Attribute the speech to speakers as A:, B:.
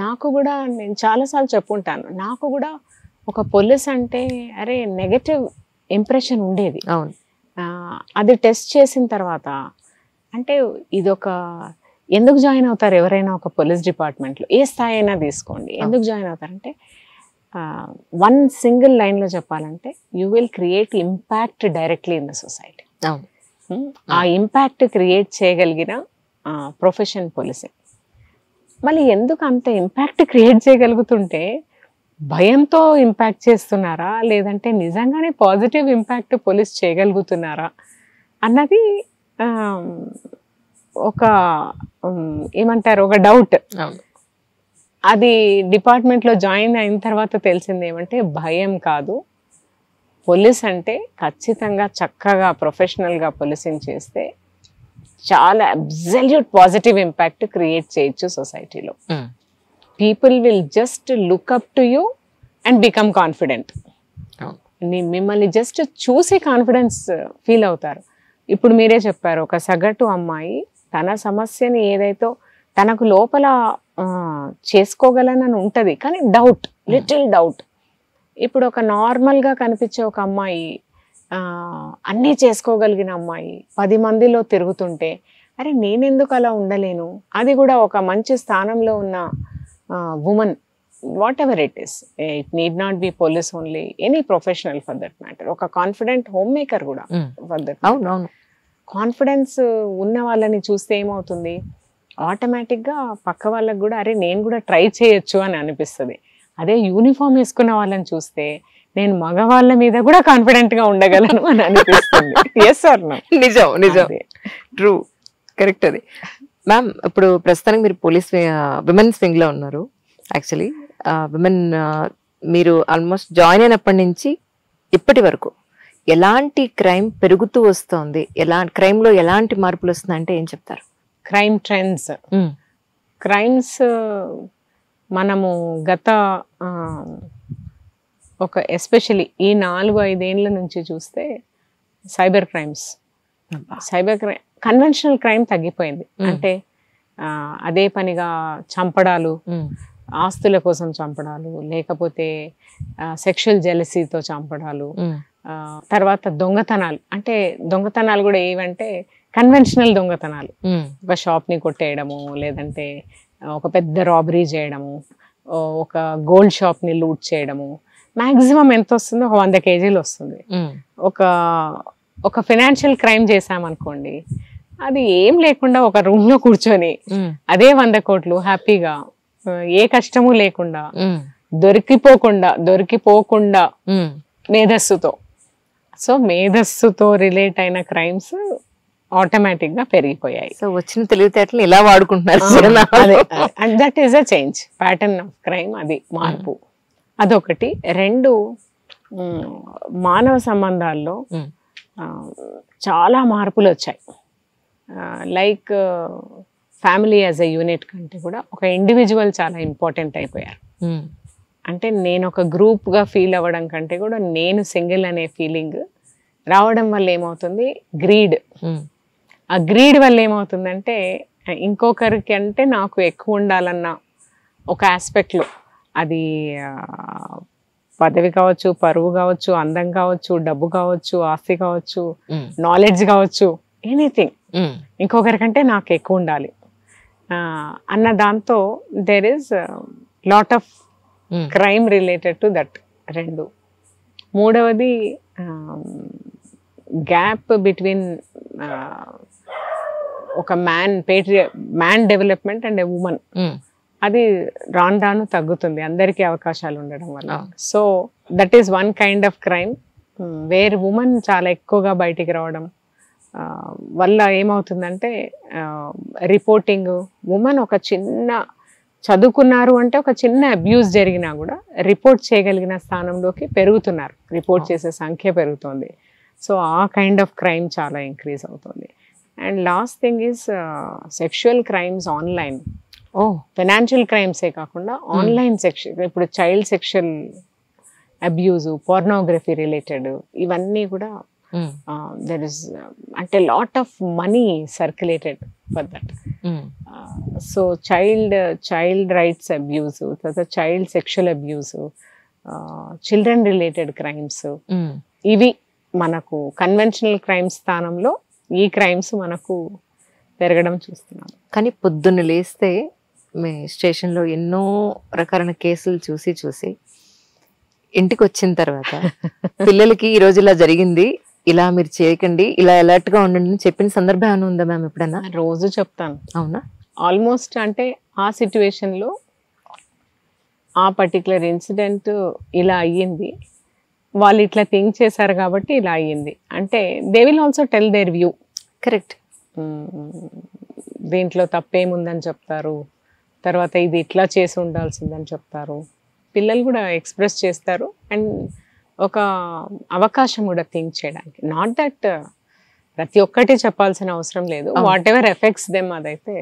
A: నాకు కూడా నేను చాలాసార్లు చెప్పుంటాను. నాకు కూడా ఒక పోలీస్ అంటే అరే నెగటివ్ ఇంప్రెషన్ ఉండేది.
B: అవును.
A: అది టెస్ట్ చేసిన తర్వాత అంటే ఇదొక ఎందుకు జాయిన్ అవుతారు ఎవరైనా ఒక పోలీస్ డిపార్ట్మెంట్లో, ఏ స్థాయి అయినా తీసుకోండి, ఎందుకు జాయిన్ అవుతారంటే వన్ సింగిల్ లైన్లో చెప్పాలంటే you will create impact directly in the society. ఆ ఇంపాక్ట్ క్రియేట్ చేయగలిగిన ప్రొఫెషన్ పోలీసింగ్. మళ్ళీ ఎందుకు అంత ఇంపాక్ట్ క్రియేట్ చేయగలుగుతుంటే భయంతో ఇంపాక్ట్ చేస్తున్నారా లేదంటే నిజంగానే పాజిటివ్ ఇంపాక్ట్ పోలీస్ చేయగలుగుతున్నారా అన్నది ఒక ఏమంటారు ఒక డౌట్. అది డిపార్ట్మెంట్లో జాయిన్ అయిన తర్వాత తెలిసింది ఏమంటే భయం కాదు, పోలీస్ అంటే ఖచ్చితంగా చక్కగా ప్రొఫెషనల్గా పోలీసింగ్ చేస్తే చాలా అబ్సల్యూట్ పాజిటివ్ ఇంపాక్ట్ క్రియేట్ చేయొచ్చు సొసైటీలో. People will just look up to you and become confident. మిమ్మల్ని జస్ట్ చూసి కాన్ఫిడెన్స్ ఫీల్ అవుతారు. ఇప్పుడు మీరే చెప్పారు, ఒక సగటు అమ్మాయి తన సమస్యని ఏదైతే తనకు లోపల చేసుకోగలనని ఉంటుంది కానీ డౌట్, లిటిల్ డౌట్. ఇప్పుడు ఒక నార్మల్గా కనిపించే ఒక అమ్మాయి, అన్నీ చేసుకోగలిగిన అమ్మాయి 10 మందిలో తిరుగుతుంటే అరే నేనెందుకు అలా ఉండలేను, అది కూడా ఒక మంచి స్థానంలో ఉన్న women, what ever it is, it need not be police only, any professional for that matter, ఒక కాన్ఫిడెంట్ హోమ్ మేకర్ కూడా ఫర్ దట్. కాన్ఫిడెన్స్ ఉన్న వాళ్ళని చూస్తే ఏమవుతుంది, ఆటోమేటిక్గా పక్క వాళ్ళకి కూడా అరే నేను కూడా ట్రై చేయొచ్చు అని అనిపిస్తుంది. అదే యూనిఫామ్ వేసుకున్న వాళ్ళని చూస్తే నేను మగవాళ్ళ మీద కూడా కాన్ఫిడెంట్ గా ఉండగలను అని అనిపిస్తుంది. ఎస్ సార్,
B: నిజం నిజం, ట్రూ, కరెక్ట్. అది మ్యామ్, ఇప్పుడు ప్రస్తుతానికి మీరు పోలీస్ విమెన్స్ వింగ్ లో ఉన్నారు. యాక్చువల్లీ విమెన్ మీరు ఆల్మోస్ట్ జాయిన్ అయినప్పటి నుంచి ఇప్పటి వరకు ఎలాంటి క్రైమ్ పెరుగుతూ వస్తుంది, క్రైమ్ లో ఎలాంటి మార్పులు వస్తుంది అంటే ఏం చెప్తారు?
A: క్రైమ్ ట్రెండ్స్, క్రైమ్స్ మనము గత ఒక ఎస్పెషలీ ఈ 4-5 ఏళ్ళ నుంచి చూస్తే సైబర్ క్రైమ్స్, కన్వెన్షనల్ క్రైమ్ తగ్గిపోయింది. అంటే అదే పనిగా చంపడాలు, ఆస్తుల కోసం చంపడాలు, లేకపోతే సెక్షువల్ జెలసీతో చంపడాలు, తర్వాత దొంగతనాలు. అంటే దొంగతనాలు కూడా ఏవంటే కన్వెన్షనల్ దొంగతనాలు, ఒక షాప్ని కొట్టేయడము, లేదంటే ఒక పెద్ద రాబరీ చేయడము, ఒక గోల్డ్ షాప్ని లూట్ చేయడము. మ్యాక్సిమం ఎంత వస్తుందో ఒక 100 కేజీలు వస్తుంది. ఒక ఫైనాన్షియల్ క్రైమ్ చేసామనుకోండి, అది ఏం లేకుండా ఒక రూమ్ లో కూర్చొని అదే 100 కోట్లు హ్యాపీగా ఏ కష్టము లేకుండా దొరికిపోకుండా మేధస్సుతో, సో మేధస్సుతో రిలేట్ అయిన క్రైమ్స్ ఆటోమేటిక్ గా పెరిగిపోయాయి.
B: సో వచ్చిన తెలివితేటలు ఇలా వాడుకుంటున్నారు.
A: And that is a change, pattern of crime, అది మార్పు. అదొకటి. 2, మానవ సంబంధాల్లో చాలా మార్పులు వచ్చాయి. Like family as a unit కంటే కూడా ఒక ఇండివిజువల్ చాలా ఇంపార్టెంట్ అయిపోయారు. అంటే నేను ఒక గ్రూప్గా ఫీల్ అవ్వడం కంటే కూడా నేను సింగిల్ అనే ఫీలింగ్ రావడం వల్ల ఏమవుతుంది, గ్రీడ్. ఆ గ్రీడ్ వల్ల ఏమవుతుందంటే ఇంకొకరికి అంటే నాకు ఎక్కువ ఉండాలన్న ఒక ఆస్పెక్ట్లో, అది పదవి కావచ్చు, పరువు కావచ్చు, అందం కావచ్చు, డబ్బు కావచ్చు, ఆస్తి కావచ్చు, నాలెడ్జ్ కావచ్చు, ఎనీథింగ్, ఇంకొకరికంటే నాకు ఎక్కువ ఉండాలి అన్న దాంతో there is lot of crime related to that. 2. మూడవది గ్యాప్ బిట్వీన్ ఒక man development and a women, అది రాను తగ్గుతుంది అందరికీ అవకాశాలు ఉండడం వల్ల. So that is one kind of crime where women చాలా ఎక్కువగా బయటికి రావడం వల్ల ఏమవుతుందంటే రిపోర్టింగ్, ఉమెన్ ఒక చిన్న చదువుకున్నారు అంటే ఒక చిన్న అబ్యూస్ జరిగినా కూడా రిపోర్ట్ చేయగలిగిన స్థానంలోకి పెరుగుతున్నారు, రిపోర్ట్ చేసే సంఖ్య పెరుగుతుంది. సో ఆ కైండ్ ఆఫ్ క్రైమ్ చాలా ఇంక్రీజ్ అవుతుంది. And last thing is sexual crimes online. Financial క్రైమ్సే కాకుండా ఆన్లైన్ సెక్షన్, ఇప్పుడు child sexual abuse, pornography related, ఇవన్నీ కూడా దెర్ ఇస్ అంటే lot of money circulated for that. So child rights abuse, తర్వాత child sexual abuse, children related crimes, ఇవి మనకు conventional crimes స్థానంలో ఈ క్రైమ్స్ మనకు పెరగడం చూస్తున్నాం.
B: కానీ పొద్దున్న లేస్తే మీ స్టేషన్లో ఎన్నో రకాలైన కేసులు చూసి ఇంటికి వచ్చిన తర్వాత పిల్లలకి ఈ రోజు ఇలా జరిగింది, ఇలా మీరు చేయకండి, ఇలా అలర్ట్ గా ఉండండి అని చెప్పిన సందర్భం ఏమైనా ఉందా మ్యామ్ ఎప్పుడన్నా?
A: రోజు చెప్తాను.
B: అవునా?
A: ఆల్మోస్ట్ అంటే ఆ సిచ్యువేషన్లో ఆ పర్టికులర్ ఇన్సిడెంట్ ఇలా అయ్యింది, వాళ్ళు ఇట్లా థింక్ చేశారు కాబట్టి ఇలా అయ్యింది అంటే they will also tell their view.
B: Correct.
A: దీంట్లో తప్పేముందని చెప్తారు, తర్వాత ఇది ఇట్లా చేసి ఉండాల్సిందని చెప్తారు. పిల్లలు కూడా ఎక్స్ప్రెస్ చేస్తారు అండ్ ఒక అవకాశం కూడా థింక్ చేయడానికి. నాట్ దట్ ప్రతి ఒక్కటి చెప్పాల్సిన అవసరం లేదు, వాట్ ఎవర్ ఎఫెక్ట్స్ దెమ్ అదైతే